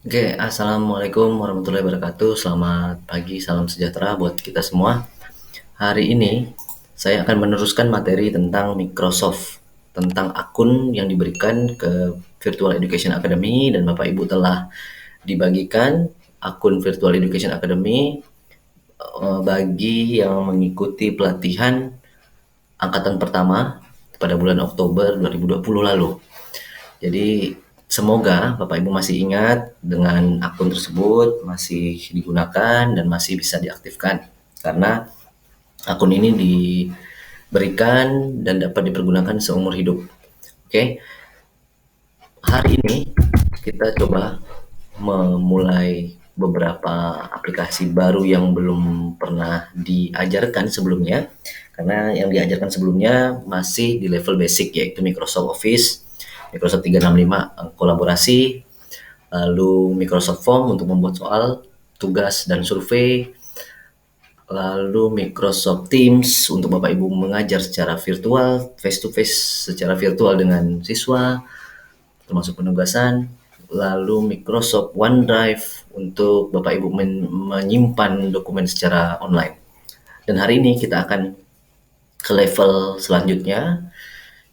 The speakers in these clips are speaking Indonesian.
Oke, assalamualaikum warahmatullahi wabarakatuh. Selamat pagi, salam sejahtera buat kita semua. Hari ini saya akan meneruskan materi tentang Microsoft, tentang akun yang diberikan ke Virtual Education Academy, dan Bapak Ibu telah dibagikan akun Virtual Education Academy bagi yang mengikuti pelatihan angkatan pertama pada bulan Oktober 2020 lalu. Jadi semoga Bapak Ibu masih ingat dengan akun tersebut, masih digunakan dan masih bisa diaktifkan. Karena akun ini diberikan dan dapat dipergunakan seumur hidup. Oke, hari ini kita coba memulai beberapa aplikasi baru yang belum pernah diajarkan sebelumnya. Karena yang diajarkan sebelumnya masih di level basic, yaitu Microsoft Office, Microsoft 365 kolaborasi, lalu Microsoft Form untuk membuat soal, tugas, dan survei, lalu Microsoft Teams untuk Bapak Ibu mengajar secara virtual, face to face secara virtual dengan siswa, termasuk penugasan, lalu Microsoft OneDrive untuk Bapak Ibu menyimpan dokumen secara online. Dan hari ini kita akan ke level selanjutnya,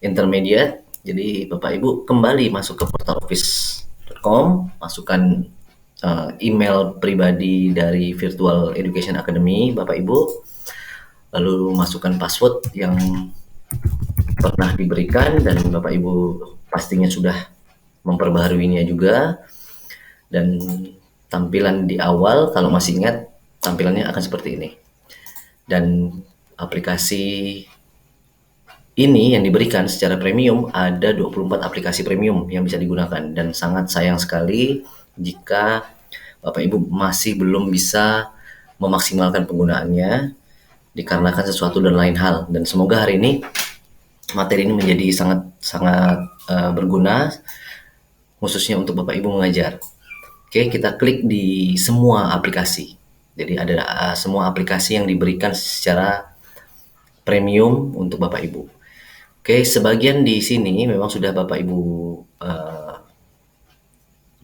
intermediate. Jadi Bapak Ibu kembali masuk ke portaloffice.com, masukkan email pribadi dari Virtual Education Academy Bapak Ibu, lalu masukkan password yang pernah diberikan dan Bapak Ibu pastinya sudah memperbaharuinya juga. Dan tampilan di awal, kalau masih ingat, tampilannya akan seperti ini. Dan aplikasi ini yang diberikan secara premium, ada 24 aplikasi premium yang bisa digunakan, dan sangat sayang sekali jika Bapak Ibu masih belum bisa memaksimalkan penggunaannya dikarenakan sesuatu dan lain hal. Dan semoga hari ini materi ini menjadi sangat berguna, khususnya untuk Bapak Ibu mengajar. Oke, kita klik di semua aplikasi. Jadi ada semua aplikasi yang diberikan secara premium untuk Bapak Ibu. Oke, sebagian di sini memang sudah Bapak Ibu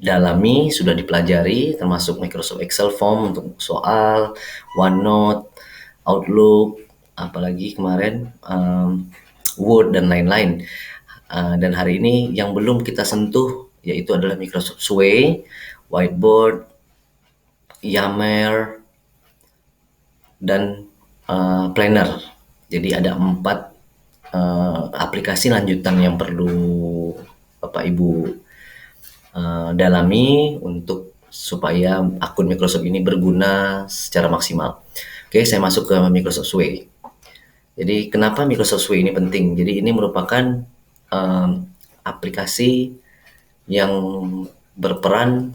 dalami, sudah dipelajari, termasuk Microsoft Excel Form untuk soal, OneNote, Outlook, apalagi kemarin Word dan lain-lain. Dan hari ini yang belum kita sentuh yaitu adalah Microsoft Sway, Whiteboard, Yammer, dan Planner. Jadi ada 4 aplikasi lanjutan yang perlu Bapak Ibu dalami untuk supaya akun Microsoft ini berguna secara maksimal. Oke, saya masuk ke Microsoft Sway. Jadi kenapa Microsoft Sway ini penting? Jadi ini merupakan aplikasi yang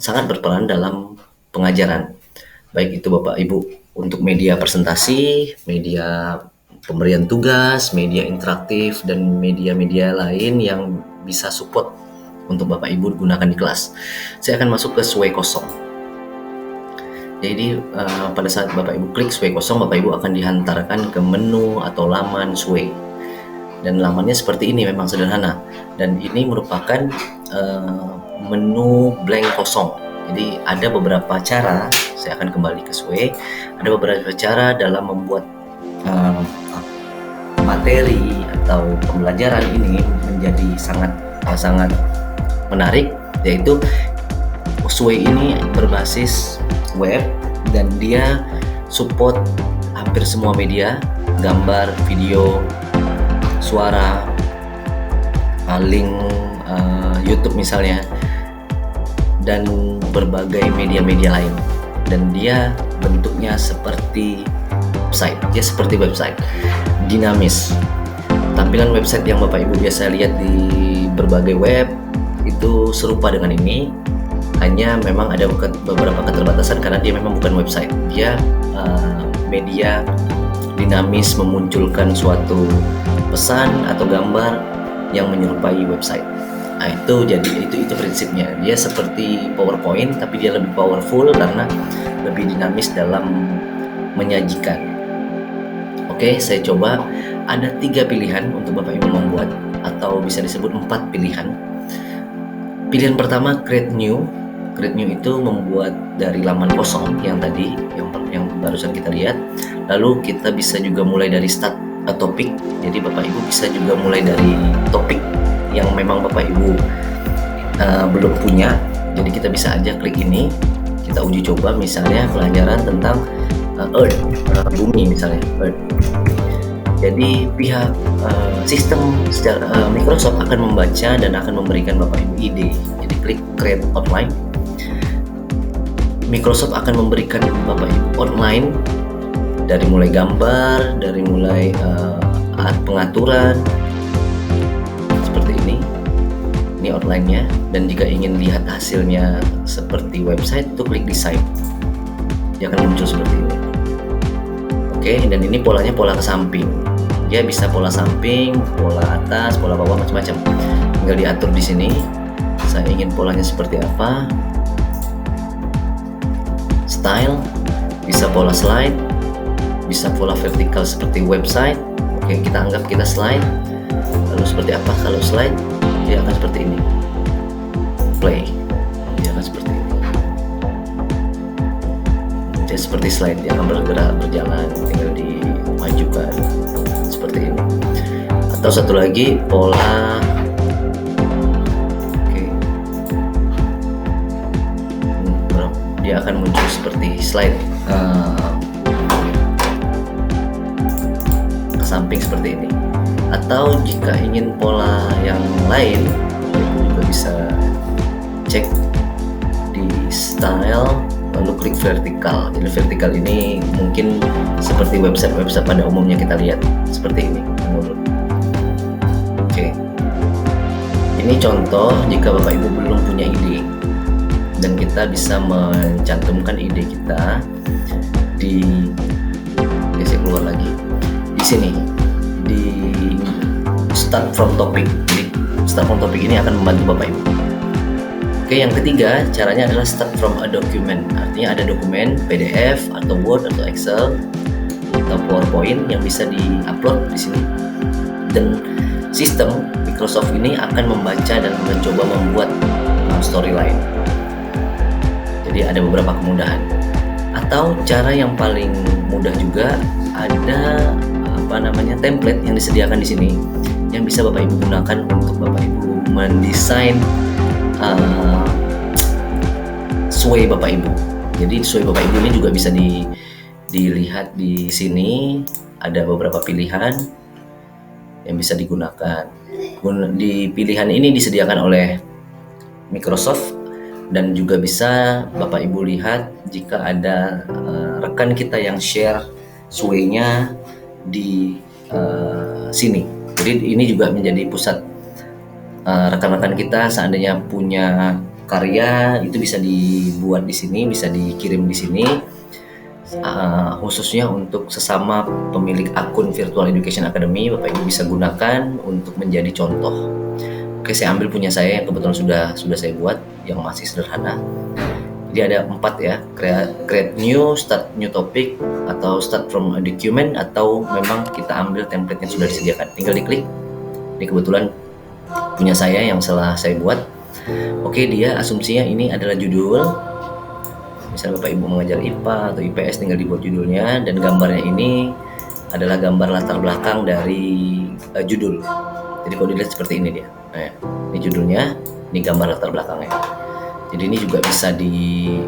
sangat berperan dalam pengajaran. Baik itu Bapak Ibu untuk media presentasi, media pemberian tugas, media interaktif, dan media-media lain yang bisa support untuk Bapak Ibu gunakan di kelas. Saya akan masuk ke Sway kosong. Jadi pada saat Bapak Ibu klik Sway kosong, Bapak Ibu akan dihantarkan ke menu atau laman Sway. Dan lamannya seperti ini, memang sederhana. Dan ini merupakan menu blank kosong. Jadi ada beberapa cara, saya akan kembali ke Sway. Ada beberapa cara dalam membuat materi atau pembelajaran ini menjadi sangat menarik, yaitu Sway ini berbasis web dan dia support hampir semua media, gambar, video, suara, link YouTube misalnya, dan berbagai media-media lain. Dan dia bentuknya seperti website, dinamis. Tampilan website yang Bapak Ibu biasa lihat di berbagai web itu serupa dengan ini, hanya memang ada beberapa keterbatasan karena dia memang bukan website. Dia media dinamis, memunculkan suatu pesan atau gambar yang menyerupai website. Nah, itu prinsipnya. Dia seperti PowerPoint, tapi dia lebih powerful karena lebih dinamis dalam menyajikan. Oke, saya coba. Ada 3 pilihan untuk Bapak Ibu membuat, atau bisa disebut 4 pilihan. Pilihan pertama, create new. Create new itu membuat dari laman kosong yang tadi, yang barusan kita lihat. Lalu kita bisa juga mulai dari start a topic. Jadi Bapak Ibu bisa juga mulai dari topik yang memang Bapak Ibu belum punya. Jadi kita bisa aja klik ini, kita uji coba misalnya pelajaran tentang Earth, bumi misalnya, Earth. Jadi pihak sistem Microsoft akan membaca dan akan memberikan Bapak Ibu ide. Jadi klik create outline. Microsoft akan memberikan Bapak Ibu outline dari mulai gambar, dari mulai pengaturan seperti ini. Ini outline-nya, dan jika ingin lihat hasilnya seperti website itu klik design. Dia akan muncul seperti ini. Oke, dan ini polanya pola ke samping. Dia bisa pola samping, pola atas, pola bawah, macam-macam. Tinggal diatur di sini. Saya ingin polanya seperti apa. Style, bisa pola slide, bisa pola vertikal seperti website. Oke, kita anggap kita slide. Lalu seperti apa kalau slide? Dia akan seperti ini. Play, dia akan seperti ini. Dia seperti slide, dia akan bergerak, berjalan, tinggal dimajukan seperti ini. Atau satu lagi pola, oke, dia akan muncul seperti slide ke samping seperti ini. Atau jika ingin pola yang lain, juga bisa cek di style, lalu klik vertikal. Jadi vertikal ini mungkin seperti website pada umumnya kita lihat seperti ini, menurut. Oke, ini contoh jika Bapak Ibu belum punya ide, dan kita bisa mencantumkan ide kita di, saya keluar lagi di sini, di start from topic. Jadi start from topic ini akan membantu Bapak Ibu. Oke, yang ketiga caranya adalah start from a document. Artinya ada dokumen PDF atau Word atau Excel atau PowerPoint yang bisa di-upload di sini. Dan sistem Microsoft ini akan membaca dan mencoba membuat storyline. Jadi ada beberapa kemudahan. Atau cara yang paling mudah juga, ada template yang disediakan di sini yang bisa Bapak Ibu gunakan untuk Bapak Ibu mendesain sway Bapak Ibu. Jadi sway Bapak Ibu ini juga bisa dilihat di sini. Ada beberapa pilihan yang bisa digunakan. Di pilihan ini disediakan oleh Microsoft, dan juga bisa Bapak Ibu lihat jika ada rekan kita yang share sway-nya di sini. Jadi ini juga menjadi pusat rekan-rekan kita seandainya punya karya, itu bisa dibuat di sini, bisa dikirim di sini, khususnya untuk sesama pemilik akun Virtual Education Academy. Bapak Ibu bisa gunakan untuk menjadi contoh. Oke, saya ambil punya saya yang kebetulan sudah saya buat, yang masih sederhana. Jadi ada 4 ya, create new, start new topic, atau start from a document, atau memang kita ambil template yang sudah disediakan. Tinggal diklik. Ini kebetulan punya saya yang salah saya buat. Oke, dia asumsinya ini adalah judul. Misalnya Bapak Ibu mengajar IPA atau IPS, tinggal dibuat judulnya, dan gambarnya ini adalah gambar latar belakang dari judul. Jadi kalau dilihat seperti ini dia. Nah, ini judulnya, ini gambar latar belakangnya. Jadi ini juga bisa diganti,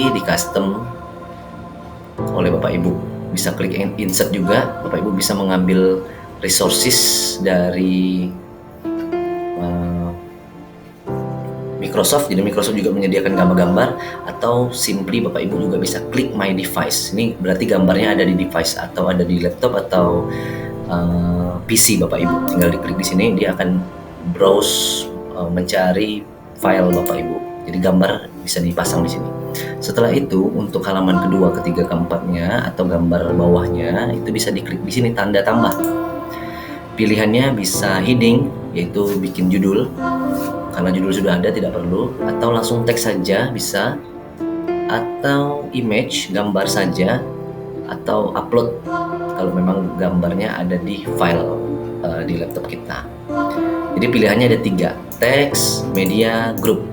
di custom oleh Bapak Ibu. Bisa klik insert juga. Bapak Ibu bisa mengambil resources dari Microsoft. Jadi Microsoft juga menyediakan gambar-gambar, atau simply Bapak Ibu juga bisa klik my device. Ini berarti gambarnya ada di device, atau ada di laptop atau PC Bapak Ibu. Tinggal diklik di sini, dia akan browse, mencari file Bapak Ibu. Jadi gambar bisa dipasang di sini. Setelah itu, untuk halaman kedua, ketiga, keempatnya, atau gambar bawahnya, itu bisa diklik di sini tanda tambah. Pilihannya bisa heading, yaitu bikin judul. Karena judul sudah ada, tidak perlu. Atau langsung teks saja bisa. Atau image, gambar saja. Atau upload, kalau memang gambarnya ada di file di laptop kita. Jadi pilihannya ada 3, teks, media, grup.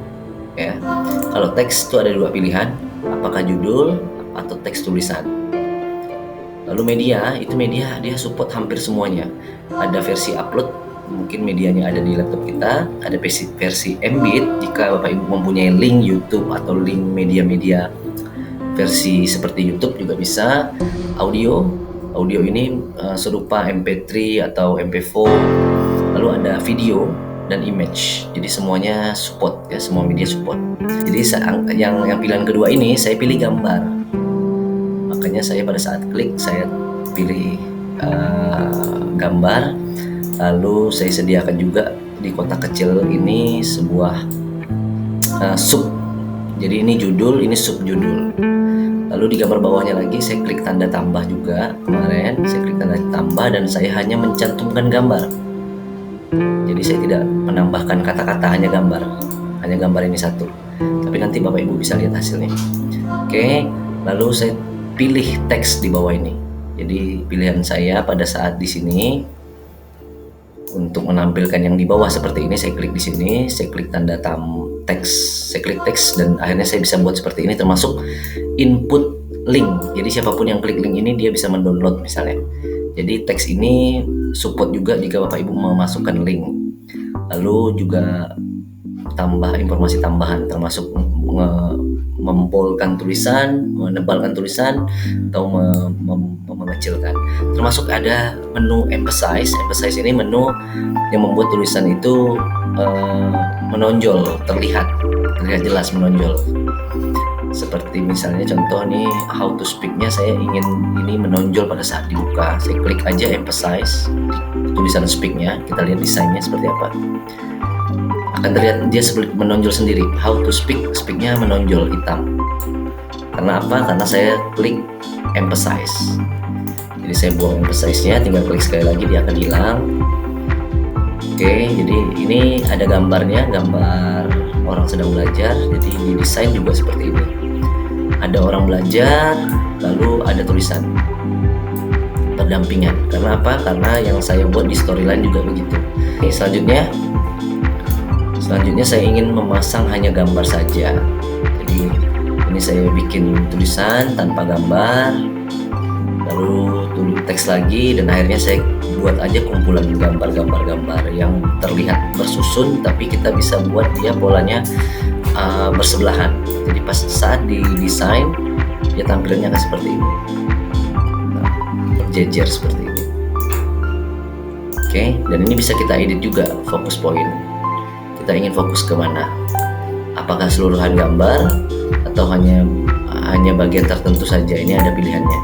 ya. Kalau teks itu ada dua pilihan, apakah judul atau teks tulisan. Lalu media, itu media dia support hampir semuanya. Ada versi upload, mungkin medianya ada di laptop kita, ada versi embed jika Bapak Ibu mempunyai link YouTube atau link media-media versi seperti YouTube juga bisa. Audio ini serupa MP3 atau MP4. Lalu ada video dan image. Jadi semuanya support ya, semua media support. Jadi yang pilihan kedua ini saya pilih gambar. Makanya saya pada saat klik saya pilih gambar. Lalu saya sediakan juga di kotak kecil ini sebuah sub. Jadi ini judul, ini subjudul. Lalu di gambar bawahnya lagi saya klik tanda tambah juga. Kemarin saya klik tanda tambah dan saya hanya mencantumkan gambar. Jadi saya tidak menambahkan kata-kata, hanya gambar ini satu. Tapi nanti Bapak Ibu bisa lihat hasilnya. Oke, lalu saya pilih teks di bawah ini. Jadi pilihan saya pada saat di sini untuk menampilkan yang di bawah seperti ini, saya klik di sini, saya klik tanda teks, saya klik teks dan akhirnya saya bisa buat seperti ini, termasuk input link. Jadi siapapun yang klik link ini dia bisa mendownload misalnya. Jadi teks ini support juga jika Bapak Ibu memasukkan link. Lalu juga tambah informasi tambahan, termasuk membolkan tulisan, menebalkan tulisan, atau mengecilkan. Termasuk ada menu emphasize. Emphasize ini menu yang membuat tulisan itu menonjol, terlihat jelas menonjol. Seperti misalnya contoh nih, how to speak-nya saya ingin ini menonjol pada saat dibuka. Saya klik aja emphasize tulisan speak-nya, kita lihat desainnya seperti apa. Akan terlihat dia menonjol sendiri. How to speak-nya menonjol hitam. Karena apa? Karena saya klik emphasize. Jadi saya buang emphasize-nya, tinggal klik sekali lagi dia akan hilang. Oke, jadi ini ada gambarnya, gambar orang sedang belajar. Jadi didesain juga seperti ini. Ada orang belajar, lalu ada tulisan pendampingan. Karena apa? Karena yang saya buat di storyline juga begitu. Oke, selanjutnya saya ingin memasang hanya gambar saja. Jadi ini saya bikin tulisan tanpa gambar, lalu tulis teks lagi, dan akhirnya saya buat aja kumpulan gambar-gambar yang terlihat bersusun, tapi kita bisa buat dia polanya bersebelahan. Jadi pas saat didesain dia tampilannya akan seperti ini, berjejer seperti ini. Oke, dan ini bisa kita edit juga fokus point. Kita ingin fokus ke mana? Apakah seluruhan gambar atau hanya bagian tertentu saja? Ini ada pilihannya.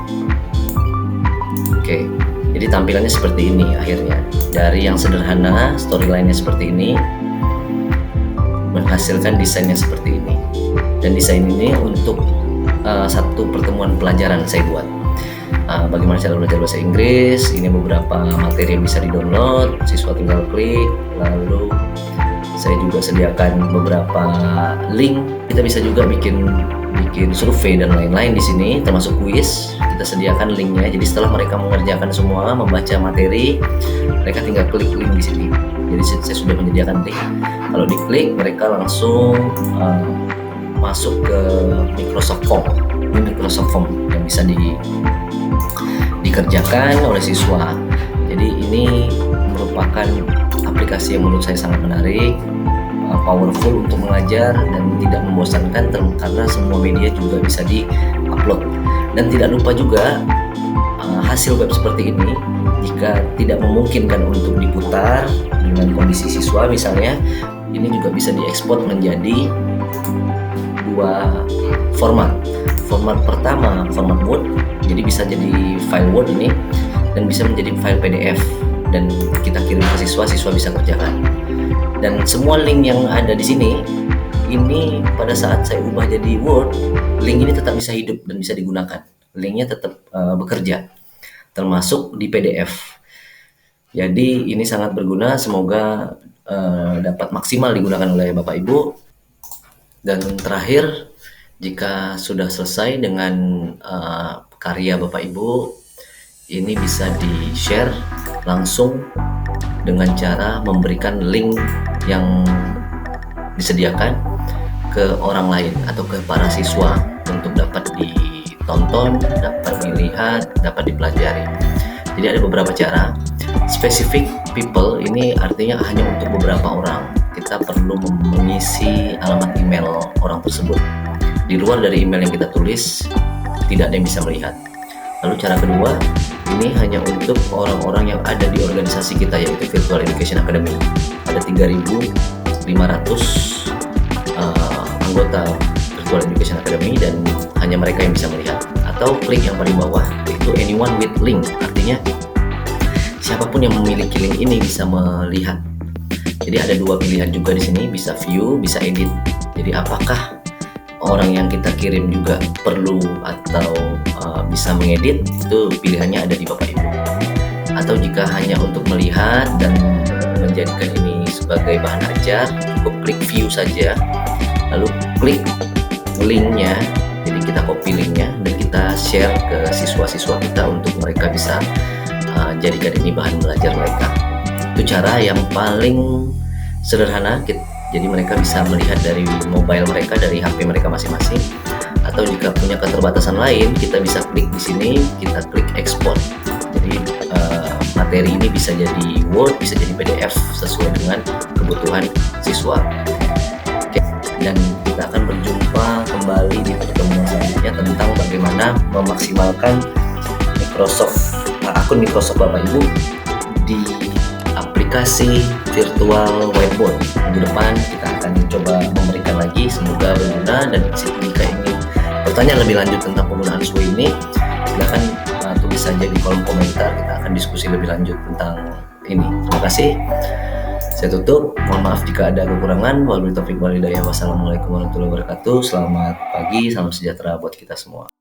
Oke, jadi tampilannya seperti ini akhirnya. Dari yang sederhana, storyline-nya seperti ini, menghasilkan desainnya seperti ini. Dan desain ini untuk satu pertemuan pelajaran saya buat. Bagaimana cara belajar bahasa Inggris? Ini beberapa materi yang bisa di-download, siswa tinggal klik. Lalu saya juga sediakan beberapa link. Kita bisa juga bikin survei dan lain-lain di sini, termasuk kuis. Kita sediakan linknya. Jadi setelah mereka mengerjakan semua, membaca materi, mereka tinggal klik link di sini. Jadi saya sudah menyediakan link. Kalau diklik, mereka langsung masuk ke Microsoft Form. Ini Microsoft Form yang bisa dikerjakan oleh siswa. Jadi ini merupakan aplikasi yang menurut saya sangat menarik, powerful untuk mengajar dan tidak membosankan karena semua media juga bisa di-upload. Dan tidak lupa juga hasil web seperti ini jika tidak memungkinkan untuk diputar dengan kondisi siswa misalnya, ini juga bisa diekspor menjadi dua format. Format pertama format Word, jadi bisa jadi file Word ini, dan bisa menjadi file PDF dan kita kirim ke siswa bisa kerjakan. Dan semua link yang ada di sini ini pada saat saya ubah jadi Word, link ini tetap bisa hidup dan bisa digunakan. Linknya tetap bekerja, termasuk di PDF. Jadi ini sangat berguna, semoga dapat maksimal digunakan oleh Bapak Ibu. Dan terakhir, jika sudah selesai dengan karya Bapak Ibu, ini bisa di-share langsung dengan cara memberikan link yang disediakan. ke orang lain atau ke para siswa untuk dapat ditonton, dapat dilihat, dapat dipelajari. Jadi ada beberapa cara. Specific people ini artinya hanya untuk beberapa orang. Kita perlu mengisi alamat email orang tersebut. Di luar dari email yang kita tulis, tidak ada yang bisa melihat. Lalu cara kedua, ini hanya untuk orang-orang yang ada di organisasi kita, yaitu Virtual Education Academy. Ada 3.500 anggota Virtual Education Academy dan hanya mereka yang bisa melihat. Atau klik yang paling bawah, yaitu anyone with link, artinya siapapun yang memiliki link ini bisa melihat. Jadi ada dua pilihan juga di sini, bisa view, bisa edit. Jadi apakah orang yang kita kirim juga perlu atau bisa mengedit, itu pilihannya ada di Bapak Ibu. Atau jika hanya untuk melihat dan menjadikan ini sebagai bahan ajar, cukup klik view saja, lalu klik linknya. Jadi kita copy linknya dan kita share ke siswa-siswa kita untuk mereka bisa jadikan ini bahan belajar mereka. Itu cara yang paling sederhana. Jadi mereka bisa melihat dari mobile mereka, dari HP mereka masing-masing. Atau jika punya keterbatasan lain, kita bisa klik di sini, kita klik export. Jadi materi ini bisa jadi Word, bisa jadi PDF sesuai dengan kebutuhan siswa. Oke. Dan kita akan berjumpa kembali di pertemuan selanjutnya tentang bagaimana memaksimalkan akun Microsoft Bapak Ibu di aplikasi virtual whiteboard. Minggu depan kita akan coba memberikan lagi, semoga berguna. Dan jika ingin bertanya lebih lanjut tentang penggunaan SWOY ini, silahkan tulis saja di kolom komentar, kita akan diskusi lebih lanjut tentang ini. Terima kasih, saya tutup. Mohon maaf jika ada kekurangan. Wabillahi taufiq wal hidayah. Wassalamualaikum warahmatullahi wabarakatuh. Selamat pagi, salam sejahtera buat kita semua.